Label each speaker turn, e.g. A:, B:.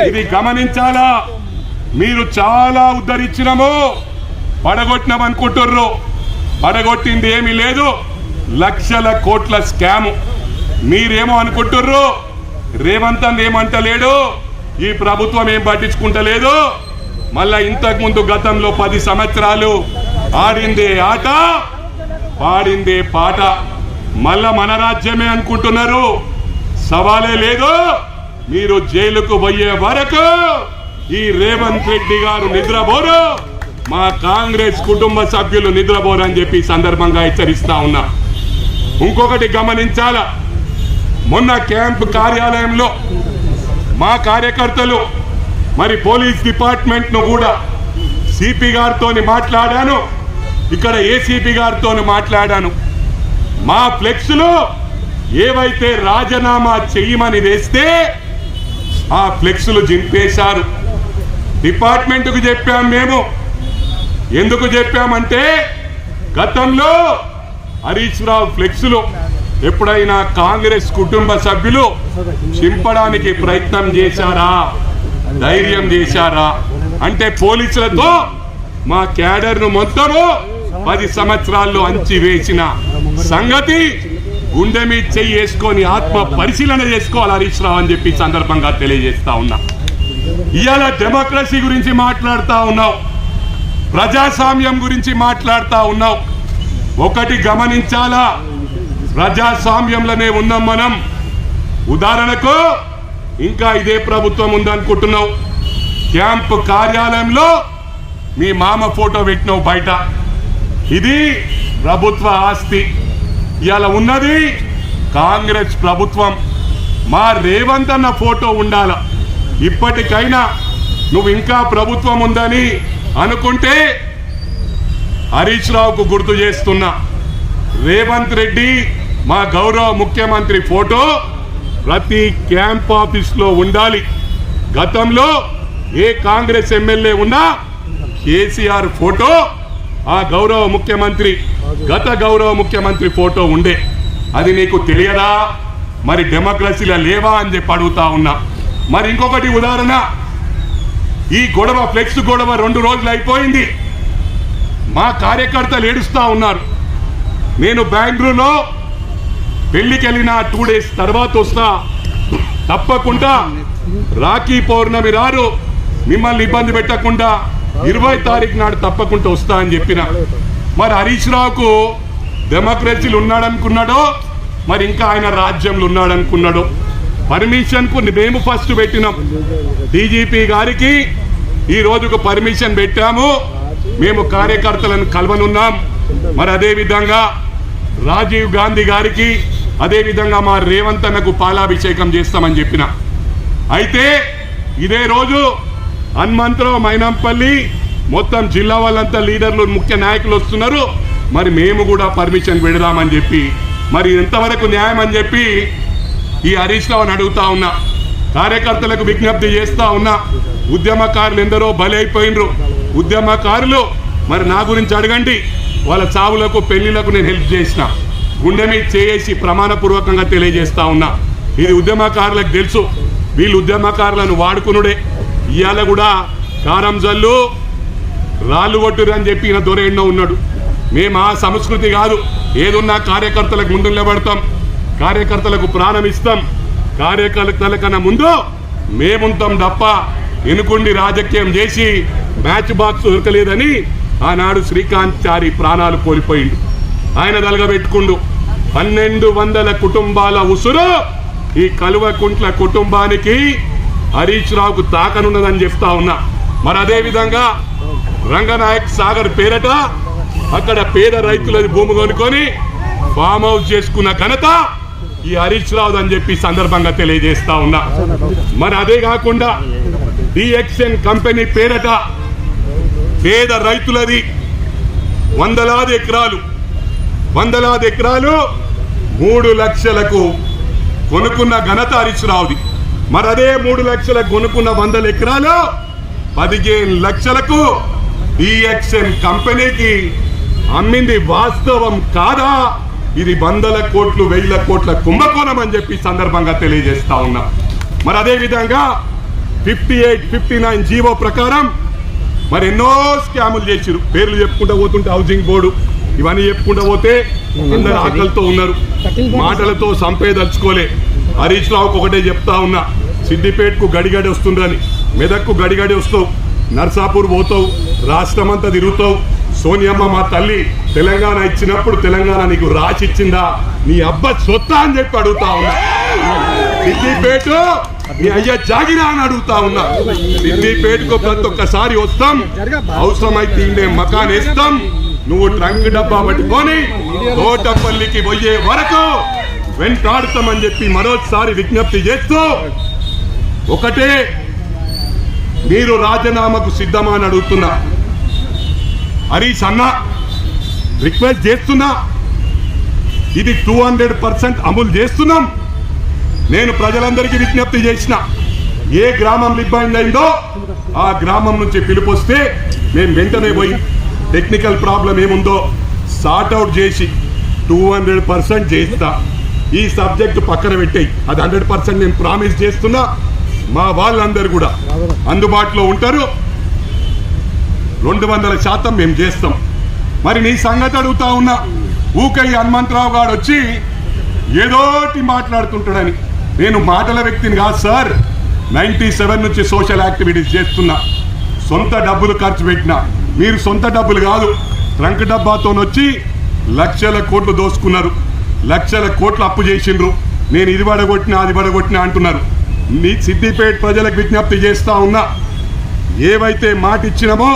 A: ఇది గమనించాలా. మీరు చాలా ఉద్ధరించినము, పడగొట్టినాం అనుకుంటుర్రు. పడగొట్టింది ఏమీ లేదు. లక్షల కోట్ల స్కాము. మీరేమో అనుకుంటుర్రు రేవంత్ అన్న ఏమంటలేడు, ఈ ప్రభుత్వం ఏం పట్టించుకుంటలేదు. మళ్ళా ఇంతకు ముందు గతంలో 10 సంవత్సరాలు ఆడిందే ఆట, పాడిందే పాట. మళ్ళా మన రాజ్యమే అనుకుంటున్నారు. సవాలే లేదు. మీరు జైలుకు పోయే వరకు ఈ రేవంత్ రెడ్డి గారు నిద్రపోరు, మా కాంగ్రెస్ కుటుంబ సభ్యులు నిద్రపోరు అని చెప్పి సందర్భంగా హెచ్చరిస్తా ఉన్నా. ఇంకొకటి గమనించాలా, మొన్న క్యాంప్ కార్యాలయంలో మా కార్యకర్తలు మరి పోలీస్ డిపార్ట్మెంట్ను కూడా సిపి గారితో మాట్లాడాను, ఇక్కడ ఏసీపీ గారితో మాట్లాడాను. మా ఫ్లెక్స్లు ఏవైతే రాజీనామా చెయ్యమని వేస్తే ఆ ఫ్లెక్స్లు జింపేశారు. డిపార్ట్మెంట్కు చెప్పాం. మేము ఎందుకు చెప్పామంటే గతంలో హరీష్ రావు ఫ్లెక్స్లు ఎప్పుడైనా కాంగ్రెస్ కుటుంబ సభ్యులు చింపడానికి ప్రయత్నం చేశారా, ధైర్యం చేశారా అంటే పోలీసులతో మా క్యాడర్ను మొత్తము 10 సంవత్సరాల్లో అంచివేసిన సంగతి గుండె మీద చెయ్యి వేసుకొని ఆత్మ పరిశీలన చేసుకోవాలి హరీష్ రావు అని చెప్పి సందర్భంగా తెలియజేస్తా ఉన్నా. ఇవాళ డెమోక్రసీ గురించి మాట్లాడుతూ ఉన్నావు, ప్రజాస్వామ్యం గురించి మాట్లాడుతూ ఉన్నావు. ఒకటి గమనించాలా, ప్రజాస్వామ్యంలోనే ఉన్నాం మనం. ఉదాహరణకు ఇంకా ఇదే ప్రభుత్వం ఉందనుకుంటున్నావు, క్యాంప్ కార్యాలయంలో మీ మామ ఫోటో పెట్టినావు బయట. ఇది ప్రభుత్వ ఆస్తి. ఇవాళ ఉన్నది కాంగ్రెస్ ప్రభుత్వం. మా రేవంత్ అన్న ఫోటో ఉండాల. ఇప్పటికైనా నువ్వు ఇంకా ప్రభుత్వం ఉందని అనుకుంటే హరీష్ రావుకు గుర్తు చేస్తున్నా, రేవంత్ రెడ్డి మా గౌరవ ముఖ్యమంత్రి ఫోటో ప్రతి క్యాంప్ ఆఫీస్లో ఉండాలి. గతంలో ఏ కాంగ్రెస్ ఎమ్మెల్యే ఉన్నా కేసీఆర్ ఫోటో ఆ గౌరవ ముఖ్యమంత్రి, గత గౌరవ ముఖ్యమంత్రి ఫోటో ఉండే. అది నీకు తెలియదా? మరి డెమోక్రసీలో లేవా అని చెప్పి అడుగుతా ఉన్నా. మరి ఇంకొకటి ఉదాహరణ, ఈ గొడవ ఫ్లెక్స్ గొడవ 2 రోజులు అయిపోయింది. మా కార్యకర్తలు ఏడుస్తూ ఉన్నారు. నేను బెంగళూరులో పెళ్లికి వెళ్ళిన 2 డేస్ తర్వాత వస్తా, తప్పకుండా రాఖీ పౌర్ణమి రారు, మిమ్మల్ని ఇబ్బంది పెట్టకుండా 20 తారీఖు నాడు తప్పకుండా వస్తా అని చెప్పిన. మరి హరీష్ రావుకు డెమోక్రసీలు ఉన్నాడనుకున్నాడో మరి ఇంకా ఆయన రాజ్యంలో ఉన్నాడనుకున్నాడో. పర్మిషన్కు మేము ఫస్ట్ పెట్టినాం, డీజీపీ గారికి ఈ రోజుకు పర్మిషన్ పెట్టాము, మేము కార్యకర్తలను కలవనున్నాం. మరి అదేవిధంగా రాజీవ్ గాంధీ గారికి, అదేవిధంగా మా రేవంత్ అన్నకు పాలాభిషేకం చేస్తామని చెప్పిన. అయితే ఇదే రోజు హనుమంతరావు, మైనంపల్లి మొత్తం జిల్లా వాళ్ళంతా లీడర్లు, ముఖ్య నాయకులు వస్తున్నారు. మరి మేము కూడా పర్మిషన్ పెడదామని చెప్పి, మరి ఎంతవరకు న్యాయం అని చెప్పి ఈ హరీష్ రావుని అడుగుతా ఉన్నా. కార్యకర్తలకు విజ్ఞప్తి చేస్తా ఉన్నా, ఉద్యమకారులు ఎందరో బలైపోయినరు. ఉద్యమకారులు మరి నా గురించి అడగండి, వాళ్ళ చావులకు పెళ్లిలకు నేను హెల్ప్ చేసిన, గుండె మీద చేసి ప్రమాణపూర్వకంగా తెలియజేస్తా ఉన్నా. ఇది ఉద్యమకారులకు తెలుసు, వీళ్ళు ఉద్యమకారులను వాడుకునుడే. ఇవాళ కూడా కారం జల్లు రాళ్ళు కొట్టురు అని చెప్పి ఈయన దొరేన్నో ఉన్నాడు. మేము ఆ సంస్కృతి కాదు. ఏదున్నా కార్యకర్తలకు ముందు నిలబడతాం, కార్యకర్తలకు ప్రాణం ఇస్తాం. కార్యకర్తల కన్నా ముందు మేముంటాం తప్ప ఎనుకుండి రాజకీయం చేసి మ్యాచ్ బాక్స్ దొరకలేదని ఆనాడు శ్రీకాంత్ చారి ప్రాణాలు కోల్పోయిండు. ఆయన దలగబెట్టుకుండు. 1200 కుటుంబాల ఉసురు ఈ కలువకుంట్ల కుటుంబానికి హరీష్ రావుకు తాకనున్నదని చెప్తా ఉన్నా. మరి అదేవిధంగా రంగనాయక్ సాగర్ పేరట అక్కడ పేద రైతులది భూమి కొనుక్కొని ఫామ్ హౌస్ చేసుకున్న ఘనత ఈ హరీష్ రావు అని చెప్పి సందర్భంగా తెలియజేస్తా ఉన్నా. మరి అదే కాకుండా డిఎక్స్ఎన్ కంపెనీ పేరట పేద రైతులది వందలాది ఎకరాలు 3 లక్షలకు కొనుక్కున్న ఘనత హరీష్ రావుది. మరి అదే 3 లక్షలకు కొనుక్కున్న 100 ఎకరాలు 15 లక్షలకు డిఎక్స్ఎన్ కంపెనీకి అమ్మింది వాస్తవం కాదా? ఇది 100 కోట్లు 1000 కోట్ల కుంభకోణం అని చెప్పి సందర్భంగా తెలియజేస్తా ఉన్నా. మరి అదేవిధంగా 58, 59 జీవో ప్రకారం మరి ఎన్నో స్కాములు చేసిరు. పేర్లు చెప్పుకుంటూ పోతుంటే హౌసింగ్ బోర్డు ఇవన్నీ చెప్పుకుంటూ పోతే అందరు ఆకలితో ఉన్నారు, మాటలతో సంపేదలుచుకోలే. హరీష్ రావుకు ఒకటే చెప్తా ఉన్నా, సిద్దిపేటకు గడిగడి వస్తుందని, మెదక్కు గడిగడి వస్తావు, నర్సాపూర్ పోతావు, రాష్ట్రం అంతా తిరుగుతావు. సోనియమ్మ మా తల్లి తెలంగాణ ఇచ్చినప్పుడు తెలంగాణ నీకు రాసిచ్చిందా, నీ అబ్బ సొత్తా అని చెప్పి అడుగుతా ఉన్నా. సిద్దిపేట నీ అయ్యా జాగిరా అని అడుగుతా ఉన్నా. సిద్దిపేటకు ప్రతి ఒక్కసారి వస్తాం, అవసరమైతే ఇండే మకాన్ వేస్తాం. నువ్వు ట్రంక్ డబ్బా పట్టుకొని తోటపల్లికి పోయే వరకు వెంటాడుతామని చెప్పి మరోసారి విజ్ఞప్తి చేస్తూ, ఒకటే మీరు రాజీనామాకు సిద్ధమా అని అడుగుతున్నా. హరీష్ అన్న రిక్వెస్ట్ చేస్తున్నా, ఇది 200% అమలు చేస్తున్నాం. నేను ప్రజలందరికీ విజ్ఞప్తి చేసిన, ఏ గ్రామం ఇబ్బంది అయిందో ఆ గ్రామం నుంచి పిలుపొస్తే మేము వెంటనే పోయి టెక్నికల్ ప్రాబ్లం ఏముందో సార్ట్అవుట్ చేసి 200% చేస్తా. ఈ సబ్జెక్టు పక్కన పెట్టేయి, అది 100% నేను ప్రామిస్ చేస్తున్నా. మా వాళ్ళందరూ కూడా అందుబాటులో ఉంటారు, 200% మేము చేస్తాం. మరి నీ సంగతి అడుగుతా ఉన్నా. ఊకై హనుమంతరావు గారు వచ్చి ఏదోటి మాట్లాడుతుంటాడని. నేను మాటల వ్యక్తిని కాదు సార్, 97 నుంచి సోషల్ యాక్టివిటీస్ చేస్తున్నా, సొంత డబ్బులు ఖర్చు పెట్టినా. మీరు సొంత డబ్బులు కాదు, ట్రంక్ డబ్బాతో వచ్చి లక్షల కోట్లు దోసుకున్నారు, లక్షల కోట్లు అప్పు చేసిండ్రు. నేను ఇది పడగొట్టినా అది పడగొట్టినా అంటున్నారు. నీ సిద్దిపేట ప్రజలకు విజ్ఞప్తి చేస్తా ఉన్నా, ఏవైతే మాట ఇచ్చినామో